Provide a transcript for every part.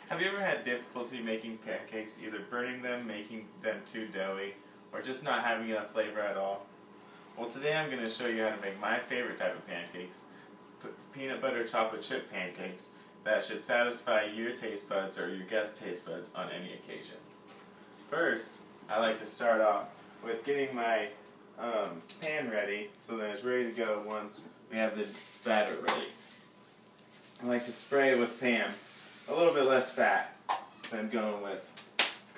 Have you ever had difficulty making pancakes, either burning them, making them too doughy, or just not having enough flavor at all? Well, today I'm going to show you how to make my favorite type of pancakes, peanut butter chocolate chip pancakes that should satisfy your taste buds or your guest taste buds on any occasion. First, I like to start off with getting my pan ready so that it's ready to go once we have the batter ready. I like to spray it with Pam. A little bit less fat than going with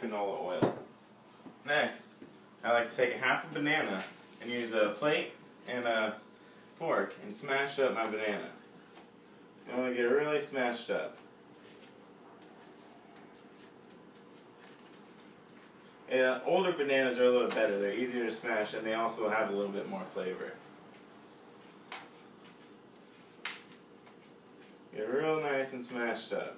canola oil. Next, I like to take half a banana and use a plate and a fork and smash up my banana. You want to get it really smashed up. Older bananas are a little better. They're easier to smash and they also have a little bit more flavor. Get it real nice and smashed up.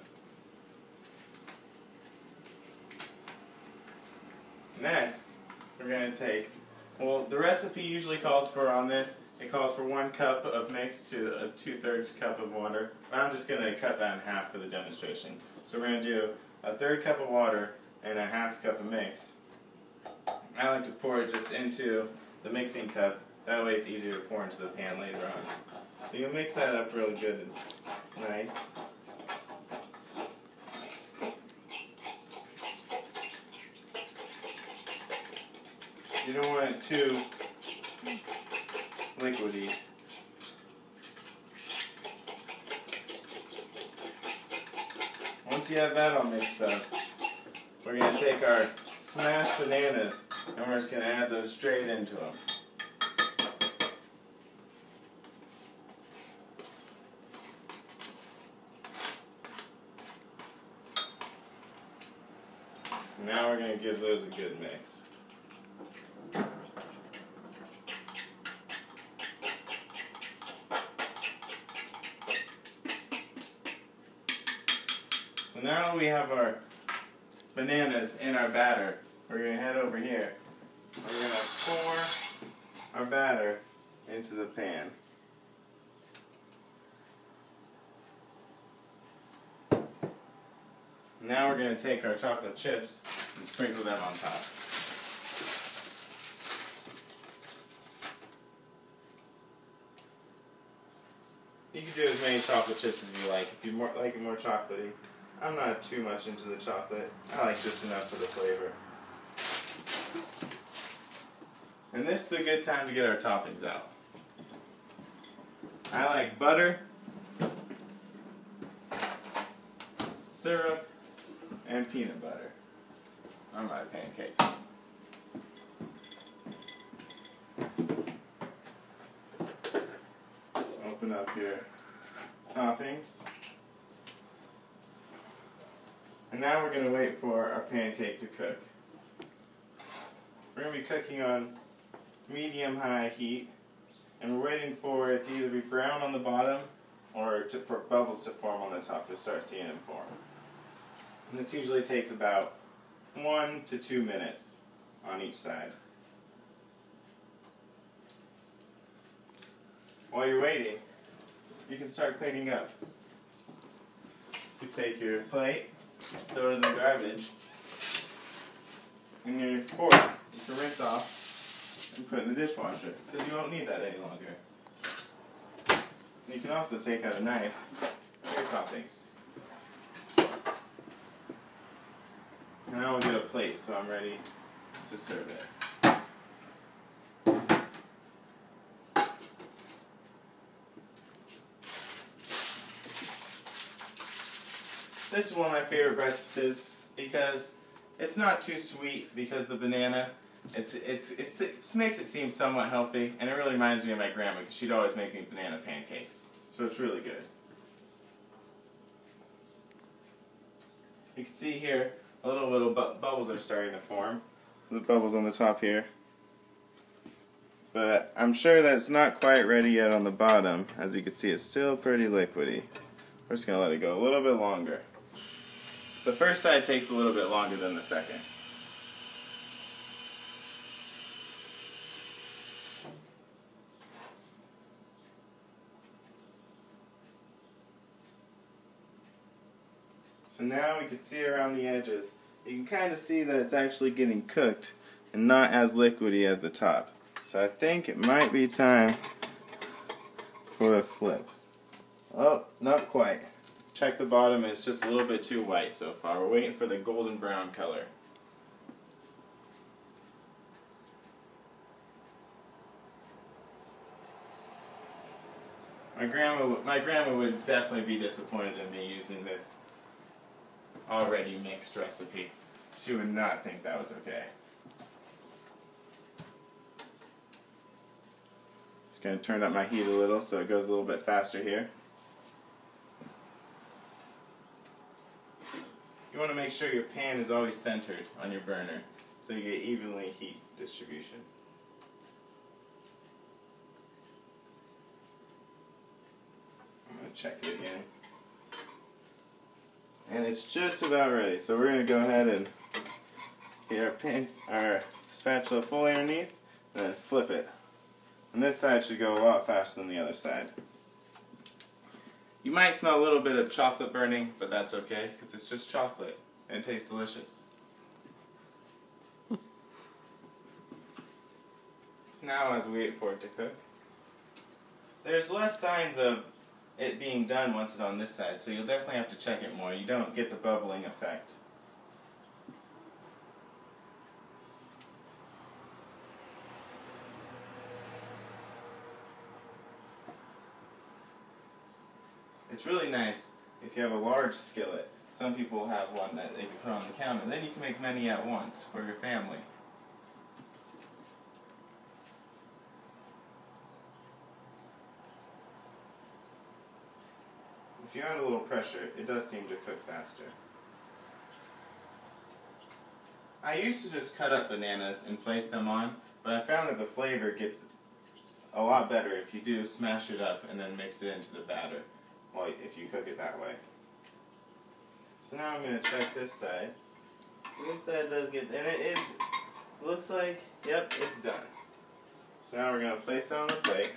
Next, we're going to take, well, the recipe usually calls for on this, it calls for 1 cup of mix to a 2/3 cup of water. But I'm just going to cut that in half for the demonstration. So we're going to do a 1/3 cup of water and a 1/2 cup of mix. I like to pour it just into the mixing cup. That way it's easier to pour into the pan later on. So you'll mix that up really good and nice. You don't want it too liquidy. Once you have that all mixed up, we're going to take our smashed bananas and we're just going to add those straight into them. Now we're going to give those a good mix. So now that we have our bananas in our batter, we're going to head over here. We're going to pour our batter into the pan. Now we're going to take our chocolate chips and sprinkle them on top. You can do as many chocolate chips as you like. If you like it more chocolatey. I'm not too much into the chocolate. I like just enough for the flavor. And this is a good time to get our toppings out. I like butter, syrup, and peanut butter on my pancakes. Open up your toppings. And now we're going to wait for our pancake to cook. We're going to be cooking on medium-high heat, and we're waiting for it to either be brown on the bottom or for bubbles to form on the top to start seeing them form. And this usually takes about 1 to 2 minutes on each side. While you're waiting, you can start cleaning up. You take your plate, throw it in the garbage, and your fork you can rinse off and put in the dishwasher because you won't need that any longer. And you can also take out a knife for your toppings. And now we'll get a plate so I'm ready to serve it. This is one of my favorite breakfasts because it's not too sweet because the banana, it makes it seem somewhat healthy, and it really reminds me of my grandma because she'd always make me banana pancakes. So it's really good. You can see here a little bubbles are starting to form. The bubbles on the top here. But I'm sure that it's not quite ready yet on the bottom. As you can see, it's still pretty liquidy. We're just going to let it go a little bit longer. The first side takes a little bit longer than the second. So now we can see around the edges. You can kind of see that it's actually getting cooked and not as liquidy as the top. So I think it might be time for a flip. Oh, not quite. Check the bottom, it's just a little bit too white so far. We're waiting for the golden brown color. My grandma would definitely be disappointed in me using this already mixed recipe. She would not think that was okay. Just going to turn up my heat a little so it goes a little bit faster here. You want to make sure your pan is always centered on your burner so you get evenly heat distribution. I'm going to check it again. And it's just about ready. So we're going to go ahead and get our spatula fully underneath and then flip it. And this side should go a lot faster than the other side. You might smell a little bit of chocolate burning, but that's okay because it's just chocolate and it tastes delicious. So now as we wait for it to cook, there's less signs of it being done once it's on this side, so you'll definitely have to check it more. You don't get the bubbling effect. It's really nice if you have a large skillet. Some people have one that they can put on the counter. Then you can make many at once for your family. If you add a little pressure, it does seem to cook faster. I used to just cut up bananas and place them on, but I found that the flavor gets a lot better if you do smash it up and then mix it into the batter. Well, if you cook it that way. So now I'm going to check this side. This side does get, and it looks like, yep, it's done. So now we're going to place it on the plate.